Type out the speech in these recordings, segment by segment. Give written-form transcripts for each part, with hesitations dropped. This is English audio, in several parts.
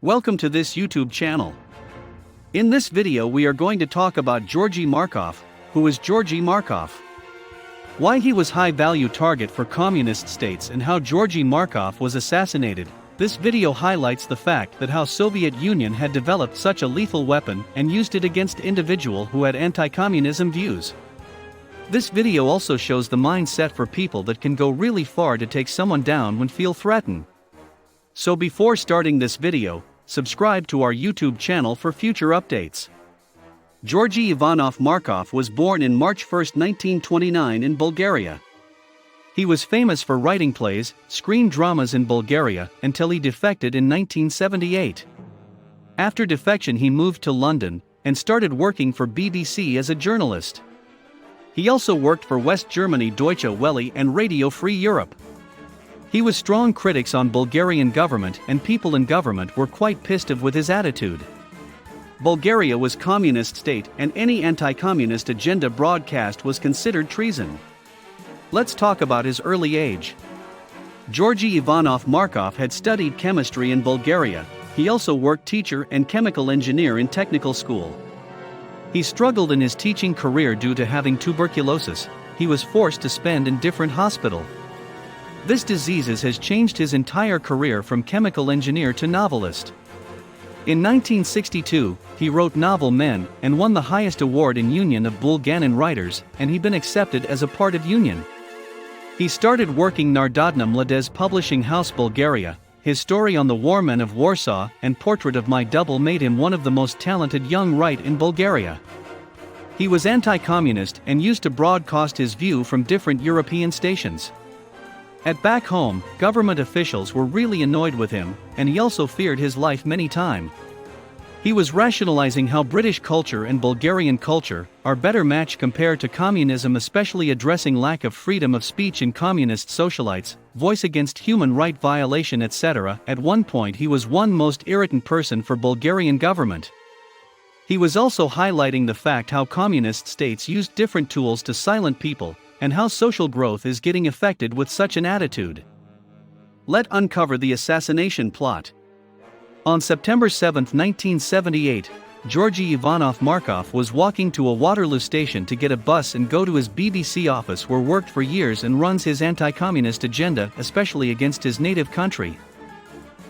Welcome to this YouTube channel. In this video we are going to talk about Georgi Markov, who is Georgi Markov. Why he was high-value target for communist states and how Georgi Markov was assassinated. This video highlights the fact that how Soviet Union had developed such a lethal weapon and used it against individual who had anti-communism views. This video also shows the mindset for people that can go really far to take someone down when feel threatened. So before starting this video, subscribe to our YouTube channel for future updates. Georgi Ivanov Markov was born in March 1, 1929 in Bulgaria. He was famous for writing plays, screen dramas in Bulgaria until he defected in 1978. After defection he moved to London and started working for BBC as a journalist. He also worked for West Germany Deutsche Welle and Radio Free Europe. He was strong critics on Bulgarian government and people in government were quite pissed off with his attitude. Bulgaria was communist state and any anti-communist agenda broadcast was considered treason. Let's talk about his early age. Georgi Ivanov Markov had studied chemistry in Bulgaria. He also worked teacher and chemical engineer in technical school. He struggled in his teaching career due to having tuberculosis. He was forced to spend in different hospitals. This disease has changed his entire career from chemical engineer to novelist. In 1962, he wrote novel Men and won the highest award in Union of Bulgarian Writers, and he been accepted as a part of Union. He started working Narodna Mladez Publishing House Bulgaria. His story on the War Men of Warsaw and Portrait of My Double made him one of the most talented young writers in Bulgaria. He was anti-communist and used to broadcast his view from different European stations. At back home, government officials were really annoyed with him, and he also feared his life many times. He was rationalizing how British culture and Bulgarian culture are better matched compared to communism, especially addressing lack of freedom of speech in communist socialites, voice against human right violation, etc. At one point he was one most irritant person for Bulgarian government. He was also highlighting the fact how communist states used different tools to silence people, and how social growth is getting affected with such an attitude. Let's uncover the assassination plot. On September 7, 1978, Georgi Ivanov Markov was walking to a Waterloo station to get a bus and go to his BBC office where worked for years and runs his anti-communist agenda, especially against his native country.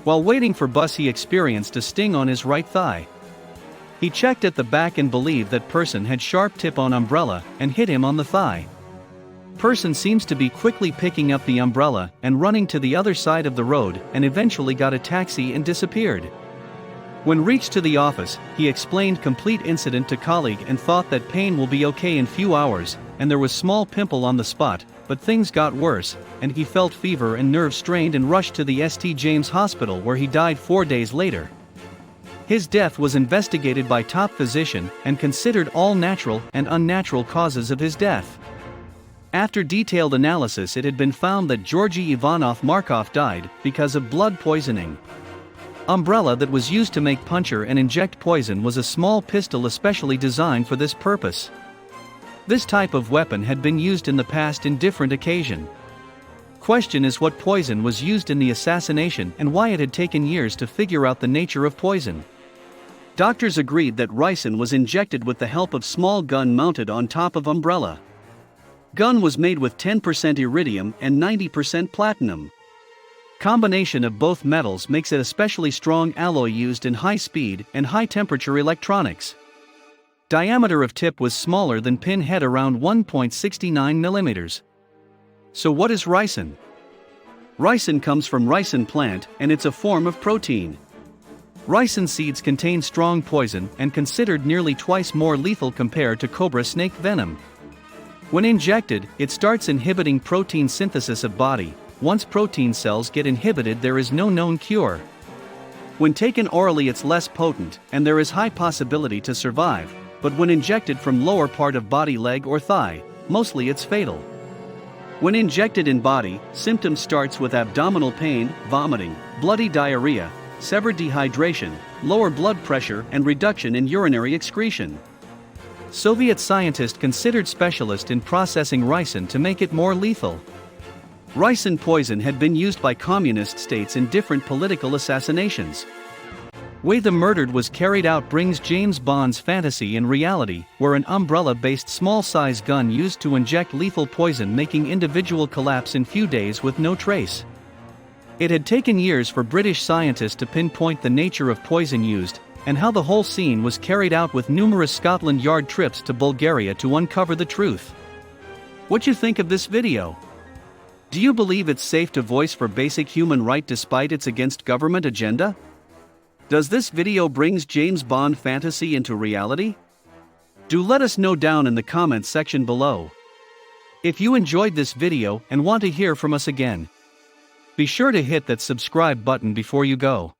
While waiting for bus he experienced a sting on his right thigh. He checked at the back and believed that person had sharp tip on umbrella and hit him on the thigh. Person seems to be quickly picking up the umbrella and running to the other side of the road and eventually got a taxi and disappeared. When reached to the office, he explained complete incident to colleague and thought that pain will be okay in few hours, and there was small pimple on the spot, but things got worse, and he felt fever and nerve strained and rushed to the St. James Hospital where he died 4 days later. His death was investigated by top physician and considered all natural and unnatural causes of his death. After detailed analysis it had been found that Georgi Ivanov Markov died because of blood poisoning. Umbrella that was used to make puncture and inject poison was a small pistol especially designed for this purpose. This type of weapon had been used in the past in different occasions. Question is what poison was used in the assassination and why it had taken years to figure out the nature of poison. Doctors agreed that ricin was injected with the help of small gun mounted on top of umbrella. Gun was made with 10% iridium and 90% platinum. Combination of both metals makes it especially strong alloy used in high-speed and high-temperature electronics. Diameter of tip was smaller than pin head, around 1.69 mm. So what is ricin? Ricin comes from ricin plant and it's a form of protein. Ricin seeds contain strong poison and considered nearly twice more lethal compared to cobra snake venom. When injected, it starts inhibiting protein synthesis of body. Once protein cells get inhibited there is no known cure. When taken orally it's less potent and there is high possibility to survive, but when injected from lower part of body, leg or thigh, mostly it's fatal. When injected in body, symptoms starts with abdominal pain, vomiting, bloody diarrhea, severe dehydration, lower blood pressure and reduction in urinary excretion. Soviet scientists considered specialist in processing ricin to make it more lethal. Ricin poison had been used by communist states in different political assassinations. Way the murder was carried out brings James Bond's fantasy and reality, where an umbrella-based small-size gun used to inject lethal poison, making individual collapse in few days with no trace. It had taken years for British scientists to pinpoint the nature of poison used, and how the whole scene was carried out, with numerous Scotland Yard trips to Bulgaria to uncover the truth. What you think of this video? Do you believe it's safe to voice for basic human right despite it's against government agenda? Does this video brings James Bond fantasy into reality? Do let us know down in the comments section below. If you enjoyed this video and want to hear from us again, be sure to hit that subscribe button before you go.